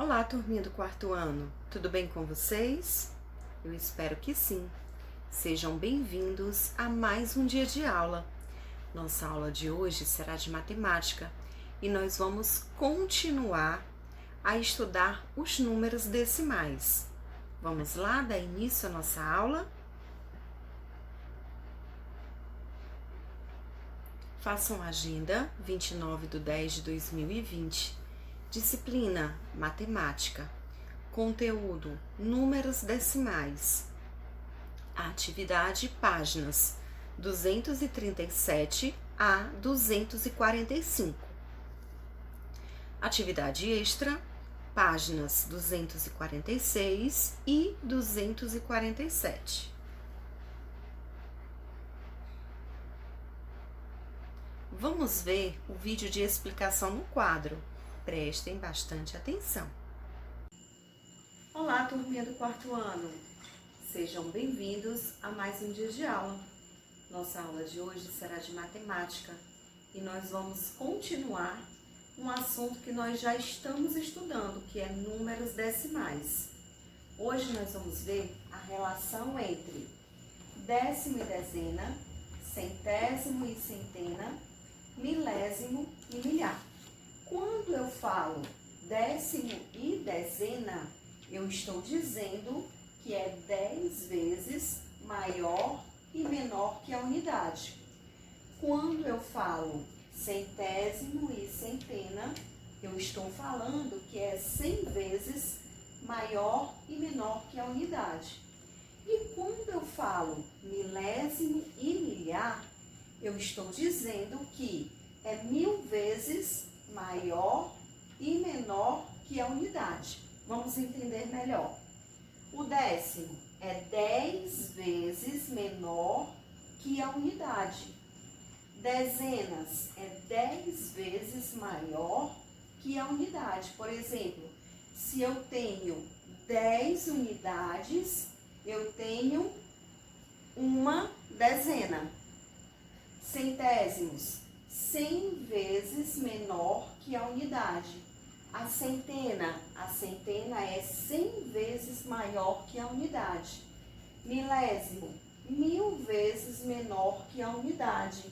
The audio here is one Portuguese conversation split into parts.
Olá, turminha do quarto ano, tudo bem com vocês? Eu espero que sim. Sejam bem-vindos a mais um dia de aula. Nossa aula de hoje será de matemática e nós vamos continuar a estudar os números decimais. Vamos lá dar início à nossa aula? Façam a agenda 29/10/2020, disciplina Matemática. Conteúdo: números decimais. Atividade: páginas 237 a 245. Atividade extra: páginas 246 e 247. Vamos ver o vídeo de explicação no quadro. Prestem bastante atenção. Olá, turminha do quarto ano. Sejam bem-vindos a mais um dia de aula. Nossa aula de hoje será de matemática e nós vamos continuar um assunto que nós já estamos estudando, que é números decimais. Hoje nós vamos ver a relação entre décimo e dezena, centésimo e centena, milésimo e milhar. Quando eu falo décimo e dezena, eu estou dizendo que é 10 vezes maior e menor que a unidade. Quando eu falo centésimo e centena, eu estou falando que é 100 vezes maior e menor que a unidade. E quando eu falo milésimo e milhar, eu estou dizendo que é 1000 vezes maior e menor que a unidade. Vamos entender melhor. O décimo é 10 vezes menor que a unidade. Dezenas é 10 vezes maior que a unidade. Por exemplo, se eu tenho 10 unidades, eu tenho uma dezena. Centésimos, 100 vezes menor que a unidade. A centena é 100 vezes maior que a unidade. Milésimo, 1000 vezes menor que a unidade.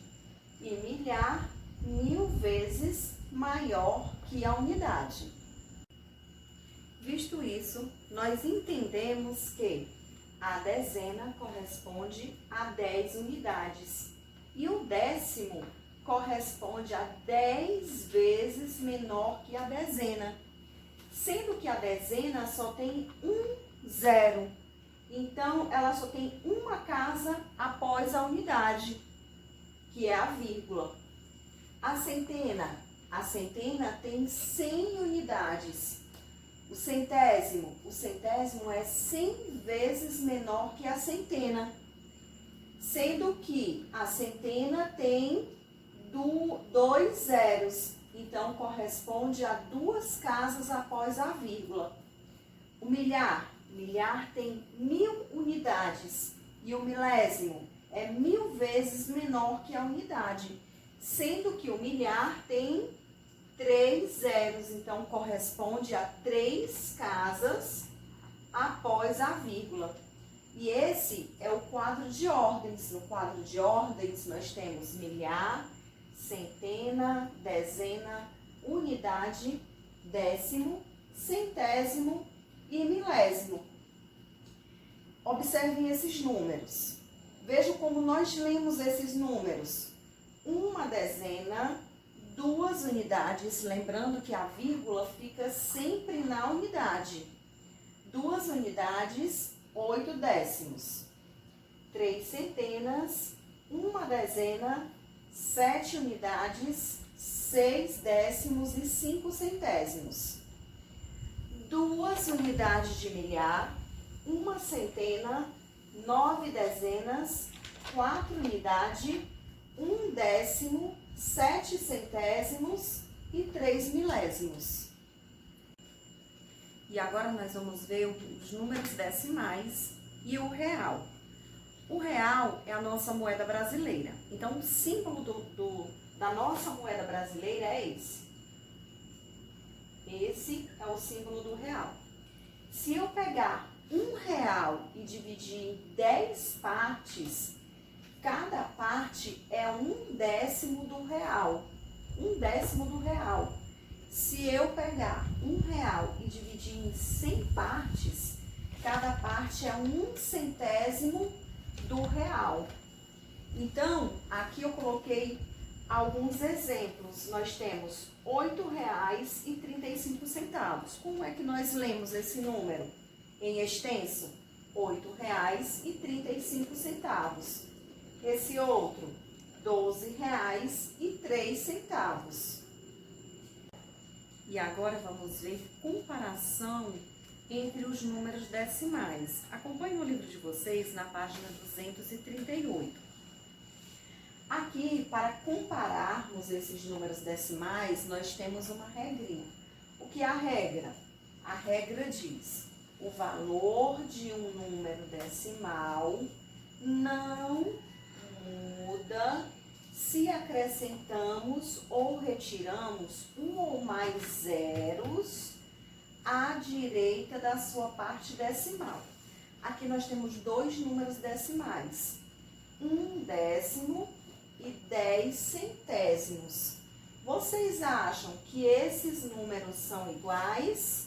E milhar, 1000 vezes maior que a unidade. Visto isso, nós entendemos que a dezena corresponde a 10 unidades. E o décimo corresponde a 10 vezes menor que a dezena, sendo que a dezena só tem um zero. Então, ela só tem uma casa após a unidade, que é a vírgula. A centena tem 100 unidades. O centésimo é 100 vezes menor que a centena, sendo que a centena tem 2 zeros, então corresponde a 2 casas após a vírgula. O milhar tem 1000 unidades e o milésimo é 1000 vezes menor que a unidade, sendo que o milhar tem 3 zeros, então corresponde a 3 casas após a vírgula. E esse é o quadro de ordens. No quadro de ordens nós temos milhar, centena, dezena, unidade, décimo, centésimo e milésimo. Observem esses números. Vejam como nós lemos esses números. Uma dezena, 2 unidades, lembrando que a vírgula fica sempre na unidade. 2 unidades, 8 décimos. 3 centenas, 1 dezena, 7 unidades, 6 décimos e 5 centésimos. 2 unidades de milhar, 1 centena, 9 dezenas, 4 unidades, 1 décimo, 7 centésimos e 3 milésimos. E agora nós vamos ver os números decimais e o real. O real é a nossa moeda brasileira. Então, o símbolo da nossa moeda brasileira é esse. Esse é o símbolo do real. Se eu pegar R$1 e dividir em 10 partes, cada parte é 1/10 do real. 1/10 do real. Se eu pegar R$1 e dividir em 100 partes, cada parte é 1/100 do real. Então, aqui eu coloquei alguns exemplos. Nós temos R$8,35. Como é que nós lemos esse número? Em extenso, R$8,35. Esse outro, R$12,03. E agora vamos ver comparação entre os números decimais. Acompanhe o livro de vocês na página 238. Aqui, para compararmos esses números decimais, nós temos uma regrinha. O que é a regra? A regra diz: o valor de um número decimal não muda se acrescentamos ou retiramos um ou mais zeros à direita da sua parte decimal. Aqui nós temos dois números decimais, 1/10 e 10 centésimos. Vocês acham que esses números são iguais?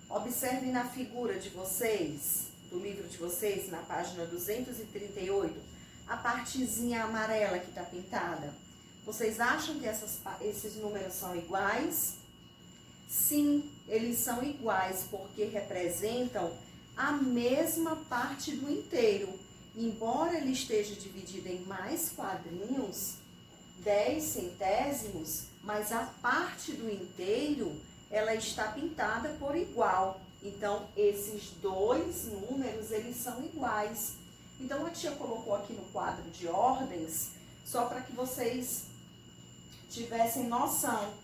Observem na figura de vocês, do livro de vocês, na página 238, a partezinha amarela que está pintada. Vocês acham que esses números são iguais? Sim, eles são iguais porque representam a mesma parte do inteiro. Embora ele esteja dividido em mais quadrinhos, 10 centésimos, mas a parte do inteiro, ela está pintada por igual. Então, esses dois números, eles são iguais. Então, a tia colocou aqui no quadro de ordens, só para que vocês tivessem noção.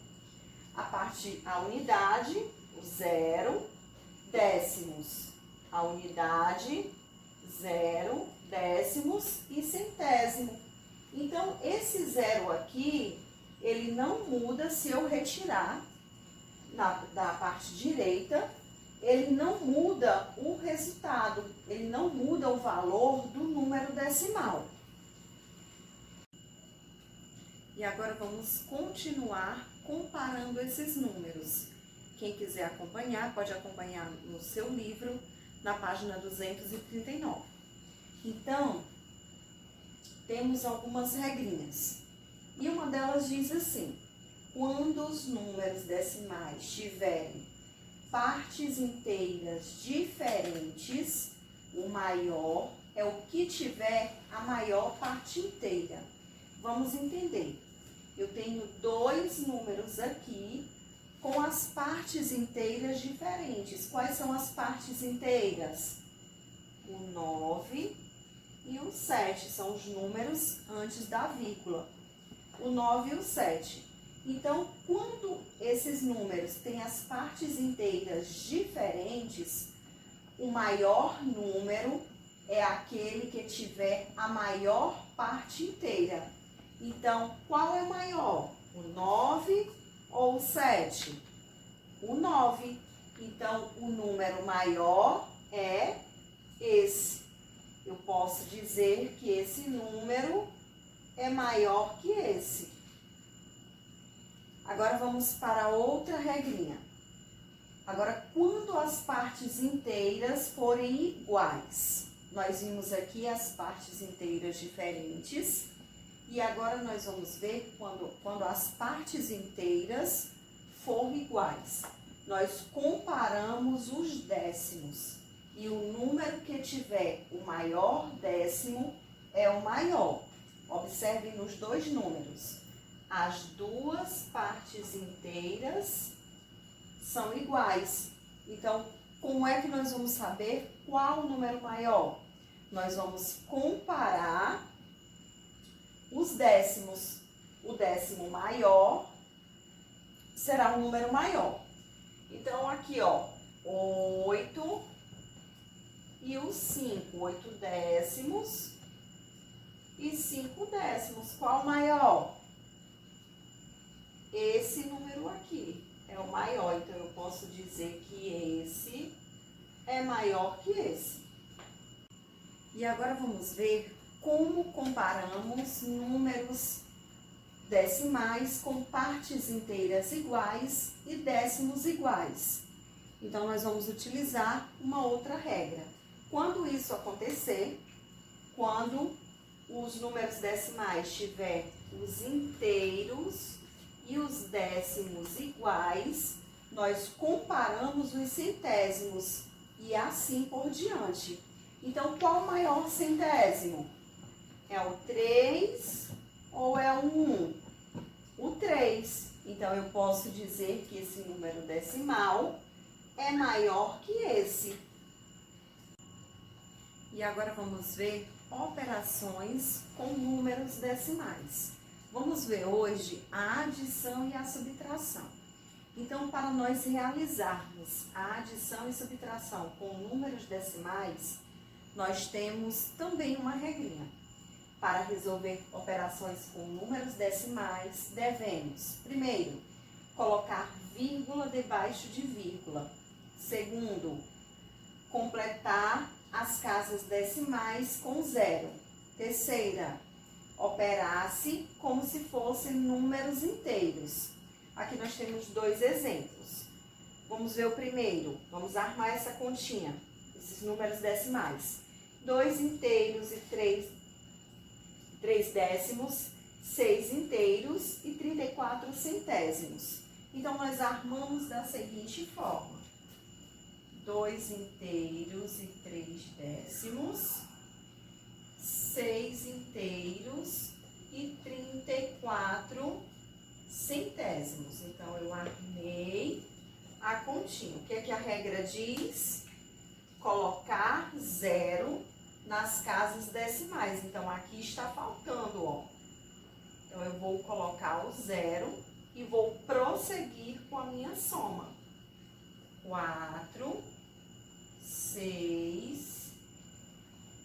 A unidade, o 0, décimos. A unidade, 0, décimos e centésimo. Então, esse 0 aqui, ele não muda se eu retirar da parte direita, ele não muda o resultado, ele não muda o valor do número decimal. E agora vamos continuar comparando esses números. Quem quiser acompanhar, pode acompanhar no seu livro, na página 239. Então, temos algumas regrinhas. E uma delas diz assim: quando os números decimais tiverem partes inteiras diferentes, o maior é o que tiver a maior parte inteira. Vamos entender. Eu tenho dois números aqui com as partes inteiras diferentes. Quais são as partes inteiras? O 9 e o 7 são os números antes da vírgula. O 9 e o 7. Então, quando esses números têm as partes inteiras diferentes, o maior número é aquele que tiver a maior parte inteira. Então, qual é maior? O 9 ou o 7? O 9. Então, o número maior é esse. Eu posso dizer que esse número é maior que esse. Agora, vamos para outra regrinha. Agora, quando as partes inteiras forem iguais, nós vimos aqui as partes inteiras diferentes. E agora nós vamos ver quando as partes inteiras forem iguais. Nós comparamos os décimos. E o número que tiver o maior décimo é o maior. Observem nos dois números. As duas partes inteiras são iguais. Então, como é que nós vamos saber qual o número maior? Nós vamos comparar os décimos. O décimo maior será um número maior. Então, aqui, ó, 8 e o 5. 8 décimos e 5 décimos. Qual maior? Esse número aqui. é o maior. Então, eu posso dizer que esse é maior que esse. E agora vamos ver como comparamos números decimais com partes inteiras iguais e décimos iguais. Então, nós vamos utilizar uma outra regra. Quando isso acontecer, quando os números decimais tiver os inteiros e os décimos iguais, nós comparamos os centésimos e assim por diante. Então, qual o maior centésimo? É o 3 ou é o 1? O 3. Então, eu posso dizer que esse número decimal é maior que esse. E agora vamos ver operações com números decimais. Vamos ver hoje a adição e a subtração. Então, para nós realizarmos a adição e subtração com números decimais, nós temos também uma regrinha. Para resolver operações com números decimais, devemos, primeiro, colocar vírgula debaixo de vírgula. Segundo, completar as casas decimais com zero. Terceira, operar-se como se fossem números inteiros. Aqui nós temos dois exemplos. Vamos ver o primeiro. Vamos armar essa continha, esses números decimais. 2 inteiros e 3 décimos, 6 inteiros e 34 centésimos. Então, nós armamos da seguinte forma. 2 inteiros e 3 décimos, 6 inteiros e 34 centésimos. Então, eu armei a continha. O que é que a regra diz? Colocar zero nas casas decimais. Então, aqui está faltando, ó. Então, eu vou colocar o zero e vou prosseguir com a minha soma. 4, 6,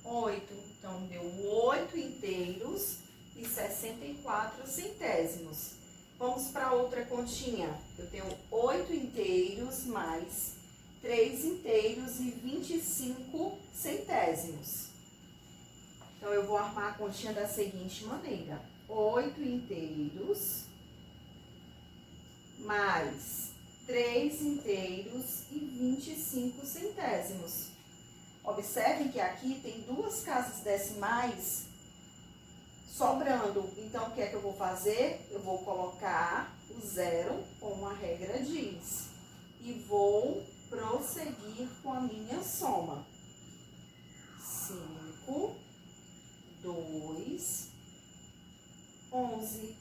8. Então, deu 8 inteiros e 64 centésimos. Vamos para outra continha. Eu tenho 8 inteiros mais 3 inteiros e 25 centésimos. Então, eu vou armar a continha da seguinte maneira. 8 inteiros mais 3 inteiros e 25 centésimos. Observem que aqui tem duas casas decimais sobrando. Então, o que é que eu vou fazer? Eu vou colocar o zero, como a regra diz. E vou prosseguir com a minha soma. 5, 2, 11.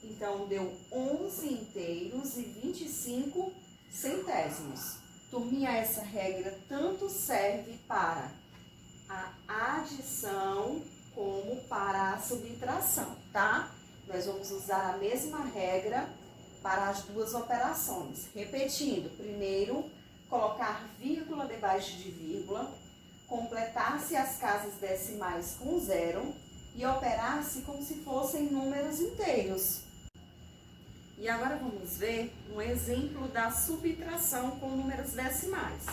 Então, deu 11 inteiros e 25 centésimos. Turminha, essa regra tanto serve para a adição como para a subtração, tá? Nós vamos usar a mesma regra para as duas operações. Repetindo, primeiro, colocar vírgula debaixo de vírgula, completar-se as casas decimais com zero e operar-se como se fossem números inteiros. E agora vamos ver um exemplo da subtração com números decimais.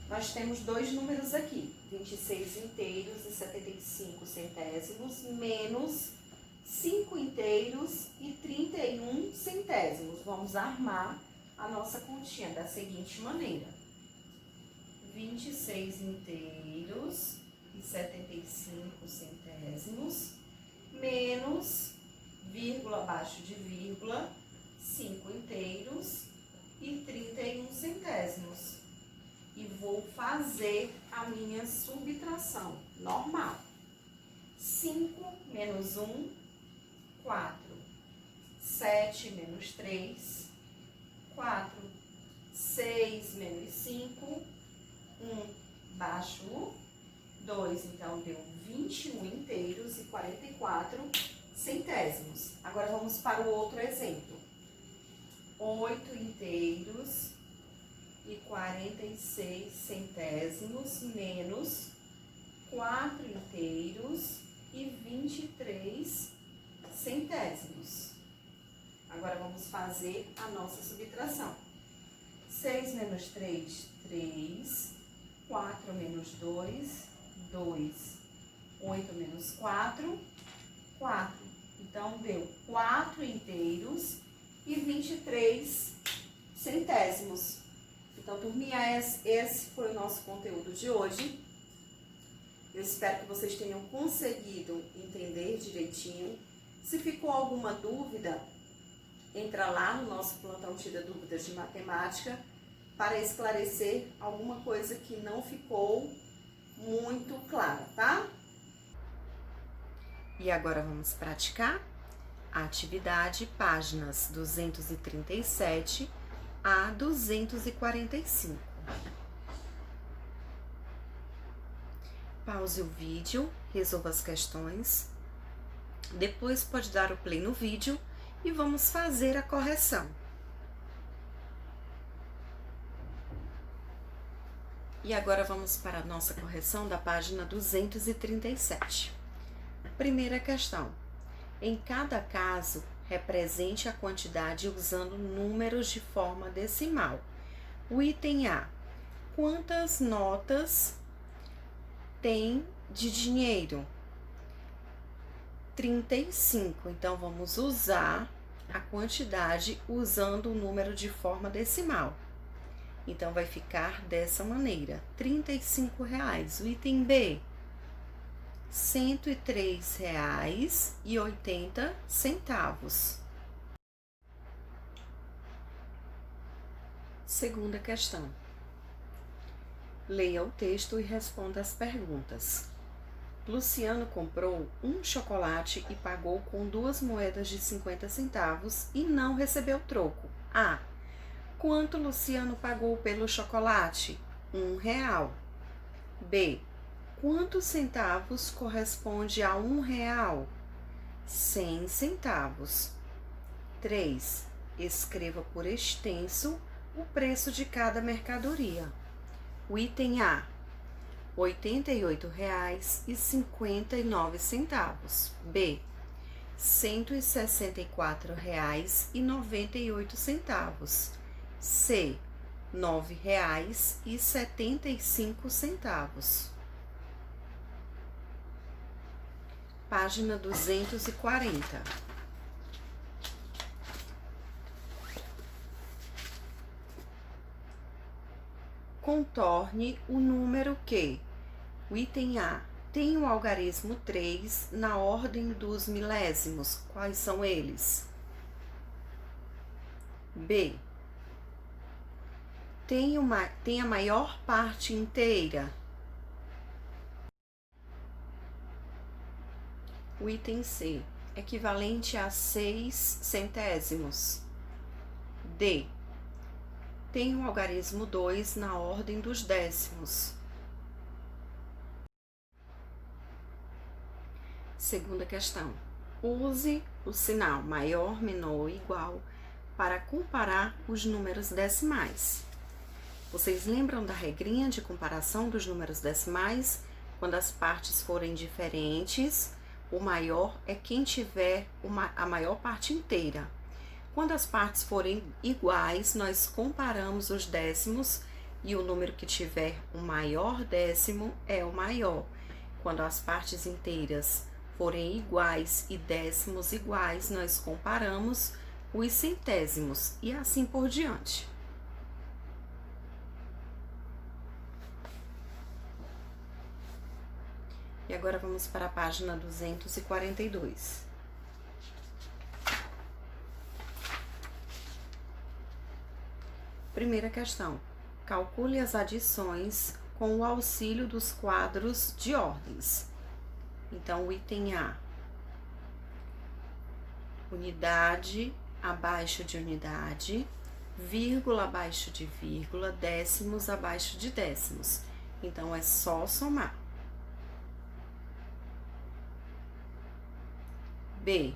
Nós temos dois números aqui, 26 inteiros e 75 centésimos, menos 5 inteiros e 31 centésimos. Vamos armar a nossa continha da seguinte maneira. 26 inteiros e 75 centésimos, menos, vírgula abaixo de vírgula, 5 inteiros e 31 centésimos. E vou fazer a minha subtração normal. 5 menos 1, 4. 7 menos 3, 4. 6 menos 5, 1 baixo 2. Então, deu 21 inteiros e 44 centésimos. Agora, vamos para o outro exemplo. 8 inteiros e 46 centésimos, menos 4 inteiros e 23 centésimos. Agora vamos fazer a nossa subtração. 6 menos 3, 3. 4 menos 2, 2. 8 menos 4, 4. Então, deu 4 inteiros e 23 centésimos. Então, turminha, esse foi o nosso conteúdo de hoje. Eu espero que vocês tenham conseguido entender direitinho. Se ficou alguma dúvida, entra lá no nosso plantão Tira Dúvidas de Matemática para esclarecer alguma coisa que não ficou muito clara, tá? E agora vamos praticar a atividade páginas 237 a 245. Pause o vídeo, resolva as questões. Depois pode dar o play no vídeo e vamos fazer a correção. E agora vamos para a nossa correção da página 237. Primeira questão. Em cada caso, represente a quantidade usando números de forma decimal. O item A. Quantas notas tem de dinheiro? 35. Então, vamos usar a quantidade usando o número de forma decimal. Então, vai ficar dessa maneira, R$35. O item B, R$103,80. Segunda questão. Leia o texto e responda as perguntas. Luciano comprou um chocolate e pagou com 2 moedas de 50 centavos e não recebeu troco. A. Quanto Luciano pagou pelo chocolate? R$1. B. Quantos centavos corresponde a R$1? 100 centavos. 3. Escreva por extenso o preço de cada mercadoria. O item A, R$ 88,59. B, R$ 164,98. C, R$ 9,75. Página 240. Contorne o número que, o item A, tem o algarismo 3 na ordem dos milésimos. Quais são eles? B, tem a maior parte inteira. O item C, equivalente a 6 centésimos. D, tem o algarismo 2 na ordem dos décimos. Segunda questão. Use o sinal maior, menor ou igual para comparar os números decimais. Vocês lembram da regrinha de comparação dos números decimais? Quando as partes forem diferentes, o maior é quem tiver a maior parte inteira. Quando as partes forem iguais, nós comparamos os décimos e o número que tiver o maior décimo é o maior. Quando as partes inteiras forem iguais e décimos iguais, nós comparamos os centésimos e assim por diante. E agora vamos para a página 242. Primeira questão. Calcule as adições com o auxílio dos quadros de ordens. Então, o item A. Unidade abaixo de unidade, vírgula abaixo de vírgula, décimos abaixo de décimos. Então, é só somar. B.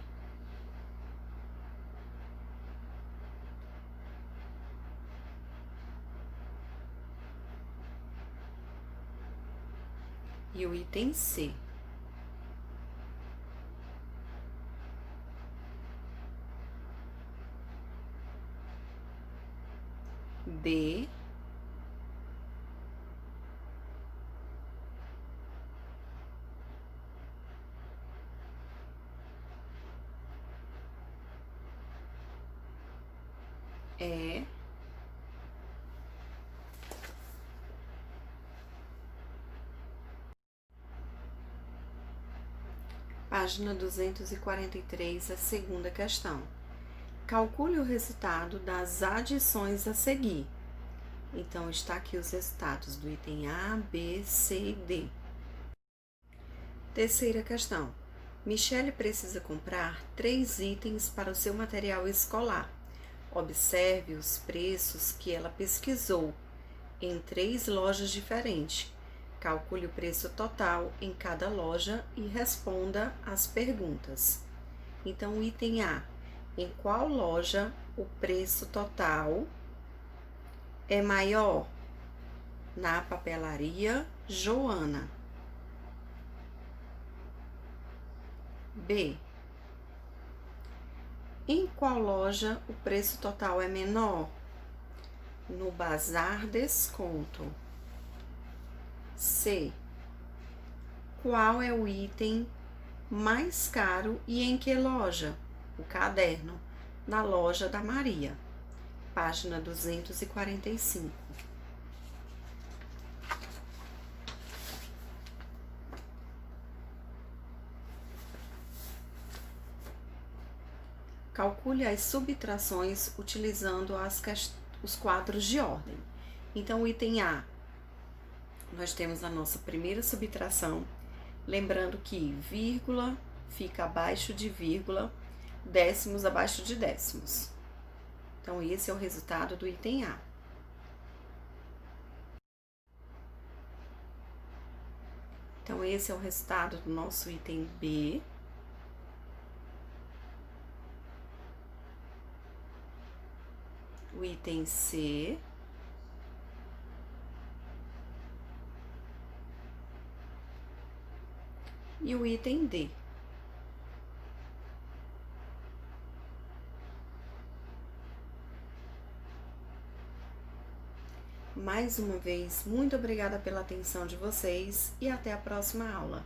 E o item C. D. E. Página 243, a segunda questão. Calcule o resultado das adições a seguir. Então, está aqui os resultados do item A, B, C e D. Terceira questão. Michele precisa comprar 3 itens para o seu material escolar. Observe os preços que ela pesquisou em 3 lojas diferentes. Calcule o preço total em cada loja e responda as perguntas. Então, item A. Em qual loja o preço total é maior? Na papelaria Joana. B. Em qual loja o preço total é menor? No Bazar Desconto. C. Qual é o item mais caro e em que loja? O caderno, na loja da Maria. Página 245. Calcule as subtrações utilizando os quadros de ordem. Então, o item A, nós temos a nossa primeira subtração. Lembrando que vírgula fica abaixo de vírgula, décimos abaixo de décimos. Então, esse é o resultado do item A. Então, esse é o resultado do nosso item B. O item C. E o item D. Mais uma vez, muito obrigada pela atenção de vocês e até a próxima aula.